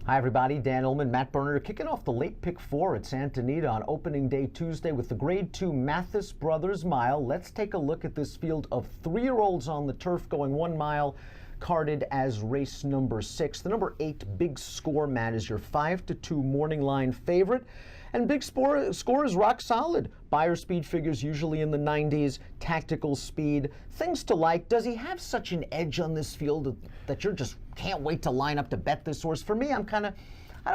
Hi everybody, Dan Illman, Matt Berner, kicking off the late pick 4 at Santa Anita on opening day Tuesday with the Grade 2 Mathis Brothers Mile. Let's take a look at this field of 3-year-olds on the turf going 1 mile, carded as race number 6. The number 8 Big Score, Matt, is your 5-2 morning line favorite. And Big Score is rock solid. Buyer speed figures usually in the 90s, tactical speed, things to like. Does he have such an edge on this field that you just can't wait to line up to bet this horse? For me, I don't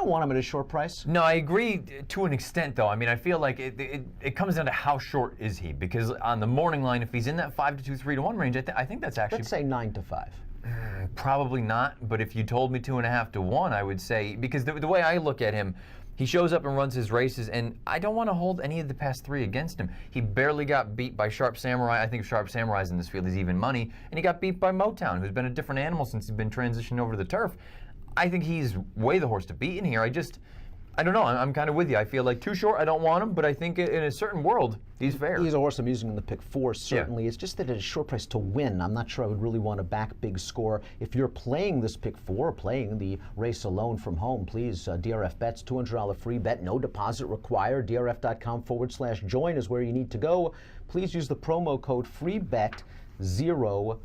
want him at a short price. No, I agree to an extent, though. I mean, I feel like it comes down to how short is he? Because on the morning line, if he's in that 5-2, 3-1 range, I think that's actually... Let's say 9-5. Probably not, but if you told me 2.5 to 1, I would say, because the way I look at him, he shows up and runs his races, and I don't want to hold any of the past 3 against him. He barely got beat by Sharp Samurai. I think Sharp Samurai's in this field is even money, and he got beat by Motown, who's been a different animal since he's been transitioned over to the turf. I think he's way the horse to beat in here. I don't know. I'm kind of with you. I feel like too short. I don't want him, but I think in a certain world, he's fair. He's a horse I'm using in the pick 4, certainly. Yeah. It's just that at a short price to win, I'm not sure I would really want to back Big Score. If you're playing this pick 4, playing the race alone from home, please, DRF Bets, $200 free bet, no deposit required. DRF.com/join is where you need to go. Please use the promo code FREEBET09.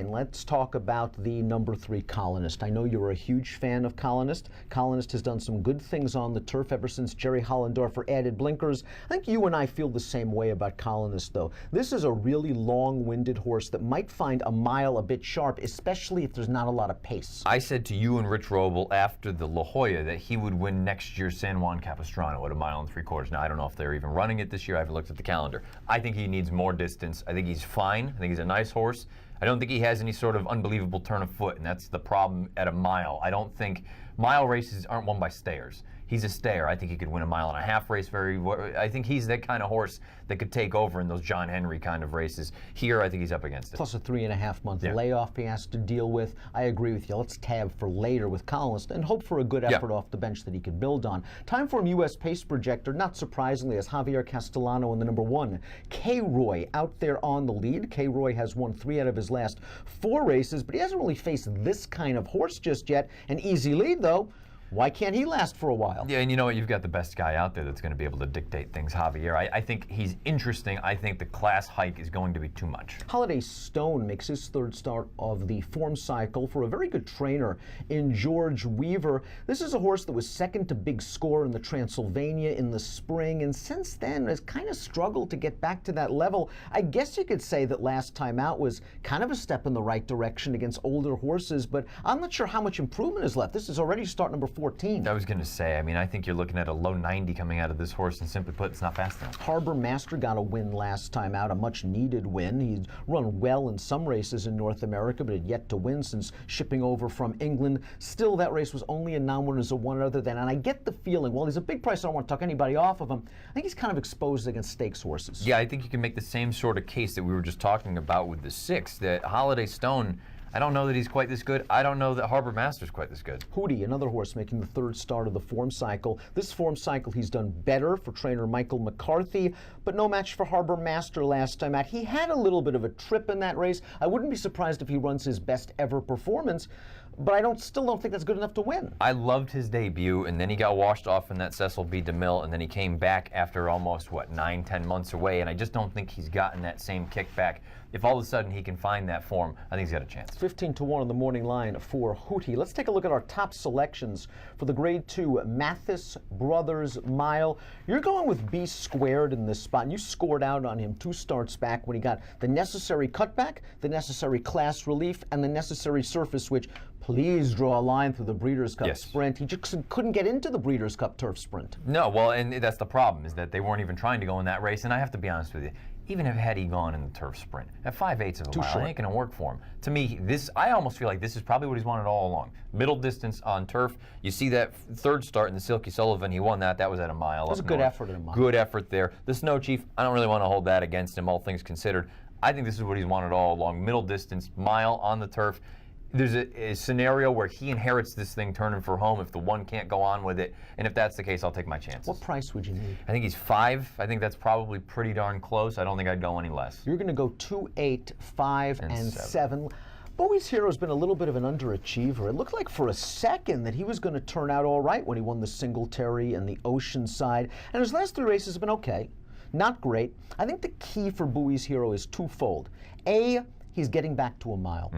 Let's talk about the number 3 Colonist. I know you're a huge fan of Colonist. Colonist has done some good things on the turf ever since Jerry Hollendorfer added blinkers. I think you and I feel the same way about Colonist, though. This is a really long-winded horse that might find a mile a bit sharp, especially if there's not a lot of pace. I said to you and Rich Roble after the La Jolla that he would win next year's San Juan Capistrano at 1 3/4 miles. Now, I don't know if they're even running it this year. I haven't looked at the calendar. I think he needs more distance. I think he's fine. I think he's a nice horse. I don't think he has any sort of unbelievable turn of foot, and that's the problem at a mile. I don't think mile races aren't won by stayers. He's a stayer. I think he could win a 1.5 mile race I think he's that kind of horse that could take over in those John Henry kind of races. Here, I think he's up against it. Plus a 3.5-month layoff he has to deal with. I agree with you. Let's tab for later with Colonist and hope for a good effort off the bench that he could build on. Time for him, U.S. pace projector, not surprisingly, as Javier Castellano in the number 1. K-Roy out there on the lead. K-Roy has won 3 out of his last 4 races, but he hasn't really faced this kind of horse just yet. An easy lead, though. Why can't he last for a while? Yeah, and you know what? You've got the best guy out there that's going to be able to dictate things, Javier. I think he's interesting. I think the class hike is going to be too much. Holiday Stone makes his 3rd start of the form cycle for a very good trainer in George Weaver. This is a horse that was 2nd to Big Score in the Transylvania in the spring, and since then has kind of struggled to get back to that level. I guess you could say that last time out was kind of a step in the right direction against older horses, but I'm not sure how much improvement is left. This is already start number 14. I was going to say, I mean, I think you're looking at a low 90 coming out of this horse, and simply put, it's not fast enough. Harbor Master got a win last time out, a much-needed win. He'd run well in some races in North America, but had yet to win since shipping over from England. Still, that race was only a non-winner as a one other than, and I get the feeling, well, he's a big price, I don't want to talk anybody off of him. I think he's kind of exposed against stakes horses. Yeah, I think you can make the same sort of case that we were just talking about with the 6, that Holiday Stone, I don't know that he's quite this good. I don't know that Harbor Master's quite this good. Hootie, another horse making the 3rd start of the form cycle. This form cycle he's done better for trainer Michael McCarthy, but no match for Harbor Master last time out. He had a little bit of a trip in that race. I wouldn't be surprised if he runs his best ever performance, but I still don't think that's good enough to win. I loved his debut, and then he got washed off in that Cecil B. DeMille, and then he came back after almost, 9-10 months away, and I just don't think he's gotten that same kickback. If all of a sudden he can find that form, I think he's got a chance. 15-1 on the morning line for Hootie. Let's take a look at our top selections for the Grade 2 Mathis Brothers Mile. You're going with B squared in this spot, and you scored out on him 2 starts back when he got the necessary cutback, the necessary class relief, and the necessary surface switch. Please draw a line through the Breeders' Cup Sprint. He just couldn't get into the Breeders' Cup Turf Sprint. No, well, and that's the problem, is that they weren't even trying to go in that race, and I have to be honest with you. Even if had he gone in the turf sprint at 5/8 of a mile, it ain't going to work for him. To me, I almost feel like this is probably what he's wanted all along. Middle distance on turf. You see that 3rd start in the Silky Sullivan, he won that. That was at a mile. It was a good effort at a mile. Good effort there. The Snow Chief, I don't really want to hold that against him, all things considered. I think this is what he's wanted all along. Middle distance, mile on the turf. There's a scenario where he inherits this thing turning for home if the 1 can't go on with it, and if that's the case, I'll take my chances. What price would you need? I think he's 5. I think that's probably pretty darn close. I don't think I'd go any less. You're going to go 2, 8, 5, and 7. Bowie's Hero's been a little bit of an underachiever. It looked like for a second that he was going to turn out all right when he won the Singletary and the Oceanside. And his last 3 races have been okay. Not great. I think the key for Bowie's Hero is twofold. A, he's getting back to a mile.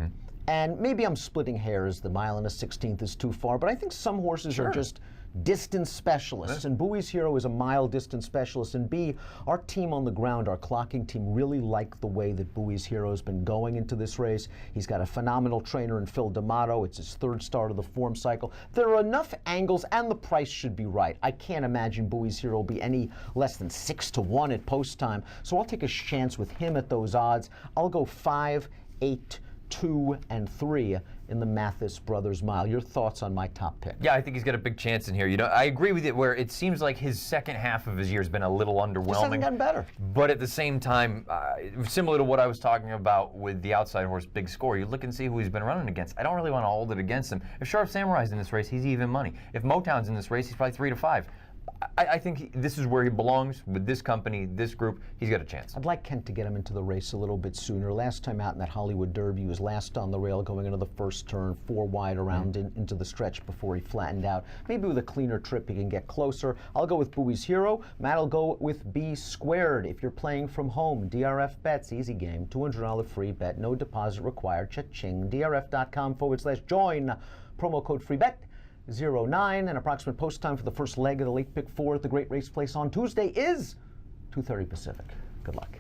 And maybe I'm splitting hairs. The 1 1/16 is too far. But I think some horses are just distance specialists, and Bowie's Hero is a mile distance specialist. And B, our team on the ground, our clocking team, really liked the way that Bowie's Hero has been going into this race. He's got a phenomenal trainer in Phil D'Amato. It's his 3rd start of the form cycle. There are enough angles, and the price should be right. I can't imagine Bowie's Hero will be any less than 6 to 1 at post time, so I'll take a chance with him at those odds. I'll go 5, 8, 2, and 3 in the Mathis Brothers Mile. Your thoughts on my top pick? Yeah, I think he's got a big chance in here. You know, I agree with it where it seems like his second half of his year has been a little underwhelming. Just hasn't gotten better. But at the same time, similar to what I was talking about with the outside horse Big Score, you look and see who he's been running against. I don't really want to hold it against him. If Sharp Samurai's in this race, he's even money. If Motown's in this race, he's probably 3 to 5. I think this is where he belongs with this company, this group. He's got a chance. I'd like Kent to get him into the race a little bit sooner. Last time out in that Hollywood Derby, he was last on the rail going into the first turn, 4 wide around into the stretch before he flattened out. Maybe with a cleaner trip he can get closer. I'll go with Bowie's Hero. Matt will go with B Squared. If you're playing from home, DRF Bets, easy game, $200 free bet, no deposit required. Cha-ching. DRF.com/join. Promo code free bet. 09, and approximate post time for the first leg of the late pick 4 at the Great Race Place on Tuesday is 2:30 Pacific. Good luck.